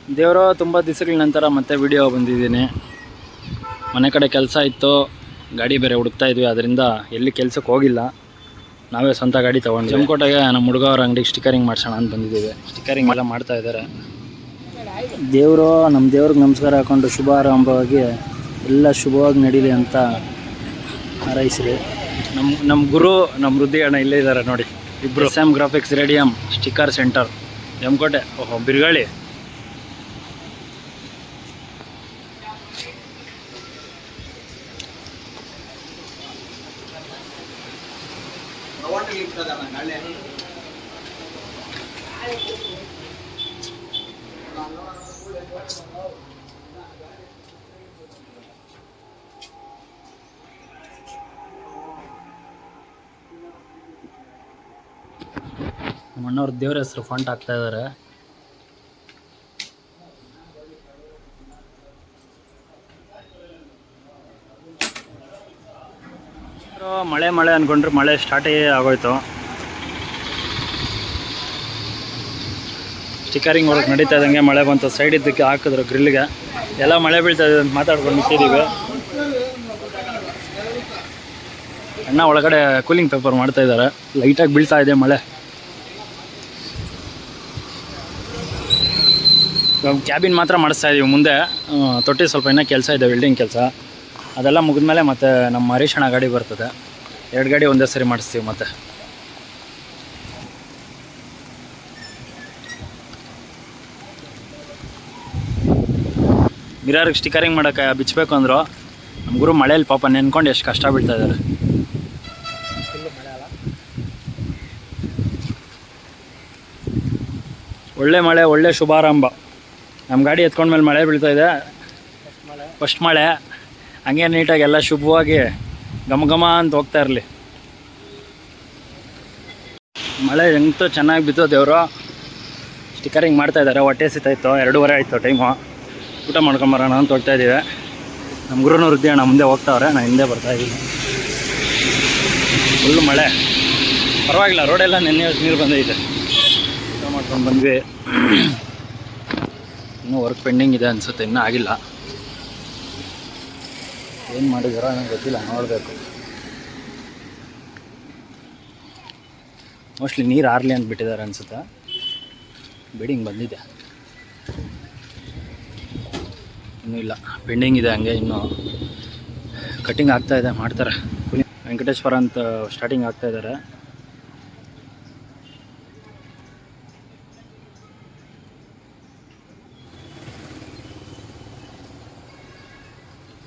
ದೇವರು ತುಂಬ ದಿವಸಗಳ ನಂತರ ಮತ್ತೆ ವಿಡಿಯೋ ಬಂದಿದ್ದೀನಿ. ಮನೆ ಕಡೆ ಕೆಲಸ ಇತ್ತು, ಗಾಡಿ ಬೇರೆ ಹುಡುಕ್ತಾ ಇದ್ವಿ, ಅದರಿಂದ ಎಲ್ಲಿ ಕೆಲಸಕ್ಕೆ ಹೋಗಿಲ್ಲ. ನಾವೇ ಸ್ವಂತ ಗಾಡಿ ತೊಗೊಂಡು ಜಮಕೋಟೆಗೆ ನಮ್ಮ ಹುಡುಗ ಅವ್ರ ಅಂಗಡಿಗೆ ಸ್ಟಿಕರಿಂಗ್ ಮಾಡ್ಸೋಣ ಅಂತ ಬಂದಿದ್ದೀವಿ. ಸ್ಟಿಕರಿಂಗ್ ಎಲ್ಲ ಮಾಡ್ತಾ ಇದ್ದಾರೆ. ದೇವರು ನಮ್ಮ ದೇವ್ರಿಗೆ ನಮಸ್ಕಾರ ಹಾಕ್ಕೊಂಡು ಶುಭಾರಂಭವಾಗಿ ಎಲ್ಲ ಶುಭವಾಗಿ ನಡೀಲಿ ಅಂತ ಹಾರೈಸಿರಿ. ನಮ್ಮ ಗುರು ನಮ್ಮ ವೃದ್ಧಿ ಅಣ್ಣ ಇಲ್ಲೇ ಇದ್ದಾರೆ ನೋಡಿ, ಇಬ್ಬರು. SM graphics radium sticker centre, Jamakote. ಓಹೋ, ಬಿರ್ಗಾಳಿ. ನಮ್ಮ ಅಣ್ಣವ್ರ ದೇವ್ರ ಹೆಸರು ಫಾಂಟ್ ಹಾಕ್ತಾ ಇದ್ದಾರೆ. ಮಳೆ ಮಳೆ ಅಂದ್ಕೊಂಡ್ರೆ ಮಳೆ ಸ್ಟಾರ್ಟೇ ಆಗೋಯ್ತು. ಸ್ಟಿಕರಿಂಗ್ ವರ್ಕ್ ನಡೀತಾ ಇದ್ದಂಗೆ ಮಳೆ ಬಂತು. ಸೈಡ್ ಇದ್ದಕ್ಕೆ ಹಾಕಿದ್ರು ಗ್ರಿಲ್ಗೆ. ಎಲ್ಲ ಮಳೆ ಬೀಳ್ತಾ ಇದೆ ಅಂತ ಮಾತಾಡ್ಕೊಂಡು ನಿಂತಿದ್ದೀವಿ. ಅಣ್ಣ ಒಳಗಡೆ ಕೂಲಿಂಗ್ ಪೇಪರ್ ಮಾಡ್ತಾ ಇದ್ದಾರೆ. ಲೈಟಾಗಿ ಬೀಳ್ತಾ ಇದೆ ಮಳೆ. ಇವಾಗ ಕ್ಯಾಬಿನ್ ಮಾತ್ರ ಮಾಡಿಸ್ತಾ ಇದ್ದೀವಿ. ಮುಂದೆ ತೊಟ್ಟಿ ಸ್ವಲ್ಪ ಇನ್ನೂ ಕೆಲಸ ಇದೆ, ವೆಲ್ಡಿಂಗ್ ಕೆಲಸ. ಅದೆಲ್ಲ ಮುಗಿದ್ಮೇಲೆ ಮತ್ತೆ ನಮ್ಮ ಹರೀಶಣ್ಣ ಗಾಡಿ ಬರ್ತದೆ. 2 ಗಾಡಿ ಒಂದೇ ಸರಿ ಮಾಡಿಸ್ತೀವಿ. ಮತ್ತೆ ಮಿರರ್ಗೆ ಸ್ಟಿಕರಿಂಗ್ ಮಾಡೋಕ್ಕೆ ಬಿಚ್ಚಬೇಕು ಅಂದರು. ನಮ್ಮ ಗುರು ಮಳೇಲಿ ಪಾಪ ನೆನ್ಕೊಂಡು ಎಷ್ಟು ಕಷ್ಟ ಬೀಳ್ತಾ ಇದ್ದಾರೆ. ಒಳ್ಳೆ ಮಳೆ, ಒಳ್ಳೆ ಶುಭಾರಂಭ. ನಮ್ಮ ಗಾಡಿ ಎತ್ಕೊಂಡ್ಮೇಲೆ ಮಳೆ ಬೀಳ್ತಾ ಇದೆ. ಫಸ್ಟ್ ಮಳೆ ಹಂಗೆ ನೀಟಾಗಿ ಎಲ್ಲ ಶುಭವಾಗಿ ಘಮ ಘಮ ಅಂತ ಹೋಗ್ತಾ ಇರಲಿ. ಮಳೆ ಹೆಂಗ್ತೋ ಚೆನ್ನಾಗಿ ಬಿತ್ತು. ದೇವರು ಸ್ಟಿಕರಿಂಗ್ ಮಾಡ್ತಾ ಇದ್ದಾರೆ. ಹೊಟ್ಟೆ ಸಿತಾಯಿತ್ತು. 2:30 ಆಯಿತು ಟೈಮು. ಊಟ ಮಾಡ್ಕೊಂಬರೋಣ ಅಂತ ಹೋಗ್ತಾ ಇದ್ದೀವಿ. ನಮ್ಮ ಗುರುನೂ ವೃದ್ಧಿ ಅಣ್ಣ ಮುಂದೆ ಹೋಗ್ತಾವ್ರೆ, ನಾನು ಹಿಂದೆ ಬರ್ತಾಯಿದ್ದೀನಿ. ಫುಲ್ಲು ಮಳೆ, ಪರವಾಗಿಲ್ಲ. ರೋಡೆಲ್ಲ ನೆನ್ನೆ ನೀರು ಬಂದೈತೆ. ಊಟ ಮಾಡ್ಕೊಂಡು ಬಂದ್ವಿ. ಇನ್ನೂ ವರ್ಕ್ ಪೆಂಡಿಂಗ್ ಇದೆ ಅನಿಸುತ್ತೆ, ಇನ್ನೂ ಆಗಿಲ್ಲ. ಏನು ಮಾಡಿದಾರೋ ನನಗೆ ಗೊತ್ತಿಲ್ಲ, ನೋಡಬೇಕು. ಮೋಸ್ಟ್ಲಿ ನೀರು ಆರಲಿ ಅಂತ ಬಿಟ್ಟಿದ್ದಾರೆ ಅನಿಸುತ್ತೆ. ಬಿಡಿಂಗ್ ಬಂದಿದೆ, ಇನ್ನೂ ಇಲ್ಲ, ಪೆಂಡಿಂಗ್ ಇದೆ. ಹಂಗೆ ಇನ್ನೂ ಕಟ್ಟಿಂಗ್ ಆಗ್ತಾಯಿದೆ, ಮಾಡ್ತಾರೆ. ವೆಂಕಟೇಶ್ವರ ಅಂತ ಸ್ಟಾರ್ಟಿಂಗ್ ಆಗ್ತಾಯಿದ್ದಾರೆ.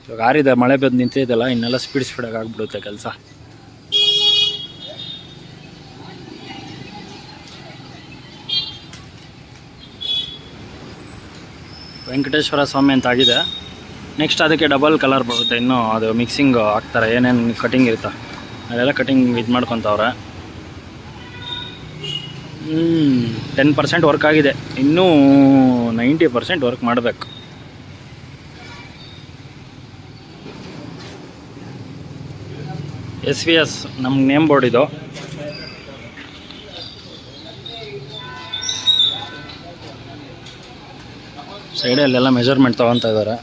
ಇವಾಗ ಆರಿದೆ, ಮಳೆ ಬಂದು ನಿಂತಿದ್ದಲ್ಲ, ಇನ್ನೆಲ್ಲ ಸ್ಪೀಡಾಗಿ ಆಗಿಬಿಡುತ್ತೆ ಕೆಲಸ. ವೆಂಕಟೇಶ್ವರ ಸ್ವಾಮಿ ಅಂತ ಆಗಿದೆ. ನೆಕ್ಸ್ಟ್ ಅದಕ್ಕೆ ಡಬಲ್ ಕಲರ್ ಬರುತ್ತೆ. ಇನ್ನೂ ಅದು ಮಿಕ್ಸಿಂಗ್ ಹಾಕ್ತಾರೆ, ಏನೇನು ಕಟಿಂಗ್ ಇರುತ್ತೆ ಅದೆಲ್ಲ ಕಟಿಂಗ್ ಇದು ಮಾಡ್ಕೊತವ್ರೆ. 10% ವರ್ಕ್ ಆಗಿದೆ, ಇನ್ನೂ 90% ವರ್ಕ್ ಮಾಡಬೇಕು. SVS ನಮ್ಮ ನೇಮ್ ಬೋರ್ಡ್ ಇದು. ಸೈಡಲ್ಲೆಲ್ಲ ಮೆಜರ್ಮೆಂಟ್ ತೊಗೊತಾ ಇದ್ದಾರೆ.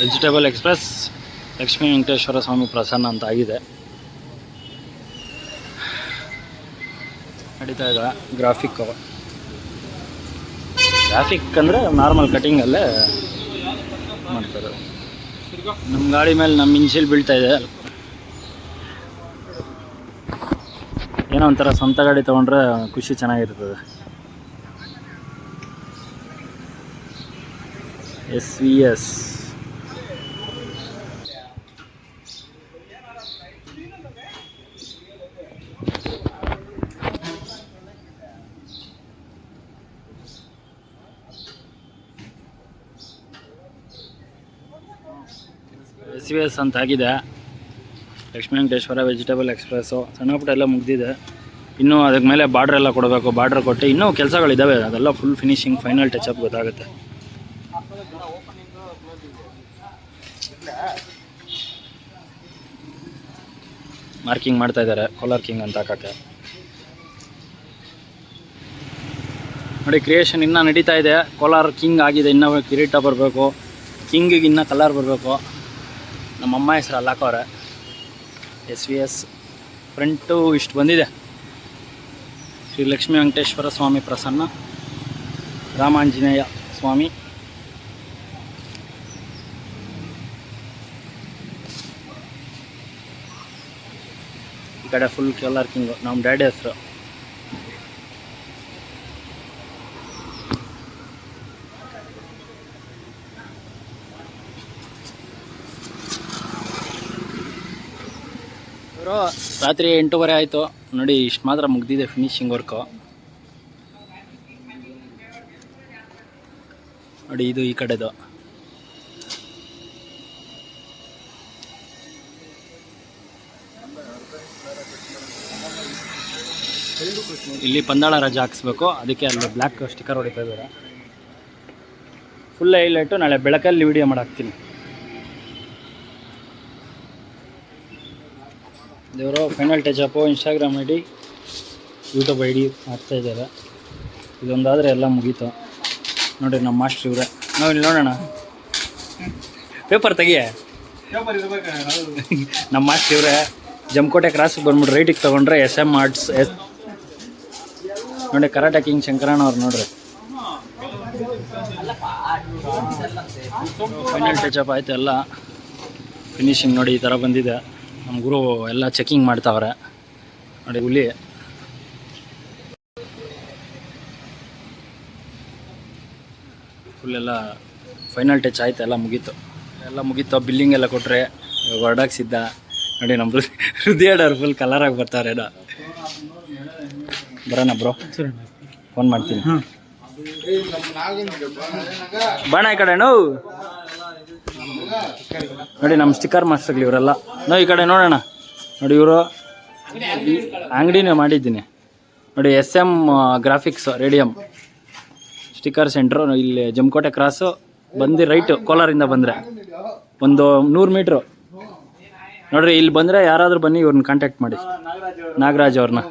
ವೆಜಿಟೇಬಲ್ ಎಕ್ಸ್ಪ್ರೆಸ್ ಲಕ್ಷ್ಮೀ ವೆಂಕಟೇಶ್ವರ ಸ್ವಾಮಿ ಪ್ರಸನ್ನ ಅಂತ ಆಗಿದೆ. ನಡೀತಾ ಇದೆ ಗ್ರಾಫಿಕ್ ಅಂದರೆ ನಾರ್ಮಲ್ ಕಟಿಂಗಲ್ಲೇ ಮಾಡ್ತಾರೆ. ನಮ್ಮ ಗಾಡಿ ಮೇಲೆ ನಮ್ಮ ಇನ್ಶಿಲ್ ಬೀಳ್ತಾ ಇದೆ. ಏನೋ ಒಂಥರ ಸ್ವಂತ ಗಾಡಿ ತೊಗೊಂಡ್ರೆ ಖುಷಿ ಚೆನ್ನಾಗಿರ್ತದೆ. SVS ಅಂತ ಆಗಿದೆ. ಲಕ್ಷ್ಮೀ ವೆಂಕಟೇಶ್ವರ ವೆಜಿಟೇಬಲ್ ಎಕ್ಸ್ಪ್ರೆಸ್ಸು ಸಣ್ಣ ಪುಟ್ಟ ಎಲ್ಲ ಮುಗಿದಿದೆ. ಇನ್ನೂ ಅದಕ್ಕೆ ಮೇಲೆ ಬಾರ್ಡ್ರ್ ಎಲ್ಲ ಕೊಡಬೇಕು. ಬಾರ್ಡ್ರ್ ಕೊಟ್ಟು ಇನ್ನೂ ಕೆಲಸಗಳಿದ್ದಾವೆ. ಅದೆಲ್ಲ ಫುಲ್ ಫಿನಿಶಿಂಗ್, ಫೈನಲ್ ಟಚಪ್ ಗೊತ್ತಾಗುತ್ತೆ. ಮಾರ್ಕಿಂಗ್ ಮಾಡ್ತಾ ಇದ್ದಾರೆ, ಕಾಲರ್ ಕಿಂಗ್ ಅಂತ ಹಾಕೋಕ್ಕೆ. ನೋಡಿ ಕ್ರಿಯೇಷನ್ ಇನ್ನೂ ನಡೀತಾ ಇದೆ. ಕೋಲಾರ ಕಿಂಗ್ ಆಗಿದೆ, ಇನ್ನೂ ಕಿರೀಟ ಬರಬೇಕು, ಕಿಂಗಿಗೆ ಇನ್ನೂ ಕಲರ್ ಬರಬೇಕು. ನಮ್ಮಮ್ಮ ಹೆಸರು ಅಲ್ಲಾಕವ್ರೆ. SVS ಫ್ರಂಟು ಇಷ್ಟು ಬಂದಿದೆ. ಶ್ರೀ ಲಕ್ಷ್ಮೀ ವೆಂಕಟೇಶ್ವರ ಸ್ವಾಮಿ ಪ್ರಸನ್ನ, ರಾಮಾಂಜನೇಯ ಸ್ವಾಮಿ, ಈ ಕಡೆ ಫುಲ್ ಕೋಲಾರ ಕಿಂಗು ನಮ್ಮ ಡ್ಯಾಡಿ ಹೆಸರು. ರಾತ್ರಿ 8:30 ಆಯಿತು ನೋಡಿ. ಇಷ್ಟು ಮಾತ್ರ ಮುಗ್ದಿದೆ ಫಿನಿಶಿಂಗ್ ವರ್ಕು ನೋಡಿ. ಇದು ಈ ಕಡೆದು ಇಲ್ಲಿ ಪಂದಾಳ ರಜೆ ಹಾಕ್ಸ್ಬೇಕು, ಅದಕ್ಕೆ ಅಲ್ಲಿ ಬ್ಲ್ಯಾಕ್ ಸ್ಟಿಕ್ಕರ್ ಹೊಡಿತಾ ಇದ್ದಾರೆ. ಫುಲ್ ಹೈಲೈಟು ನಾಳೆ ಬೆಳಕಲ್ಲಿ ವಿಡಿಯೋ ಮಾಡಾಕ್ತೀನಿ. ದೇವರು final ಟಚಪ್ಪು. Instagram ID, YouTube ID ಮಾಡ್ತಾಯಿದ್ದಾರೆ. ಇದೊಂದಾದರೆ ಎಲ್ಲ ಮುಗೀತು ನೋಡಿರಿ. ನಮ್ಮ ಮಾಸ್ಟ್ರ್ ಇವರೇ. ನಾವು ಇಲ್ಲಿ ನೋಡೋಣ, ಪೇಪರ್ ತೆಗಿಯೇ. ನಮ್ಮ ಮಾಸ್ಟ್ರ್ ಇವರೇ. ಜಮಕೋಟೆ ಕ್ರಾಸಿಗೆ ಬಂದ್ಬಿಟ್ಟು ರೈಟಿಗೆ ತೊಗೊಂಡ್ರೆ SM ಆರ್ಟ್ಸ್ ನೋಡಿ. ಕರಾಟೆ ಕಿಂಗ್ ಶಂಕರಣ್ಣ ಅವ್ರು ನೋಡ್ರಿ. ಫೈನಲ್ ಟಚಪ್ ಆಯಿತು, ಎಲ್ಲ ಫಿನಿಶಿಂಗ್ ನೋಡಿ ಈ ಥರ ಬಂದಿದೆ. ನಮ್ಮ ಗುರು ಎಲ್ಲ ಚೆಕಿಂಗ್ ಮಾಡ್ತಾವ್ರೆ ನೋಡಿ. ಹುಲಿ ಫುಲ್ಲೆಲ್ಲ ಫೈನಲ್ ಟಚ್ ಆಯ್ತು, ಎಲ್ಲ ಮುಗೀತು. ಬಿಲ್ಲಿಂಗ್ ಎಲ್ಲ ಕೊಟ್ಟರೆ ಇವಾಗ ಹೊರಡಾಕ್ಸಿದ್ದ ನೋಡಿ. ನಮ್ಮ ಹೃದಯಡವ್ರು ಫುಲ್ ಕಲರಾಗಿ ಬರ್ತಾವ್ರೇನೋ. ಬರೋಣ ಬ್ರೋ, ಫೋನ್ ಮಾಡ್ತೀನಿ. ಬಾಣ ಈ ಕಡೆ ನೋವು ನೋಡಿ. ನಮ್ಮ ಸ್ಟಿಕ್ಕರ್ ಮಾಸ್ಟರ್ಗಳು ಇವರೆಲ್ಲ ಈ ಕಡೆ ನೋಡೋಣ ನೋಡಿ. ಇವರು ಅಂಗಡಿನೇ ಮಾಡಿದ್ದೀನಿ ನೋಡಿ. SM graphics radium sticker centre. ಇಲ್ಲಿ ಜಮಕೋಟೆ ಕ್ರಾಸು ಬಂದು ರೈಟು, ಕೋಲಾರಿಂದ ಬಂದರೆ ಒಂದು 100 ಮೀಟ್ರು ನೋಡ್ರಿ. ಇಲ್ಲಿ ಬಂದರೆ ಯಾರಾದರೂ ಬನ್ನಿ, ಇವ್ರನ್ನ ಕಾಂಟ್ಯಾಕ್ಟ್ ಮಾಡಿ, ನಾಗರಾಜ್ ಅವ್ರನ್ನ.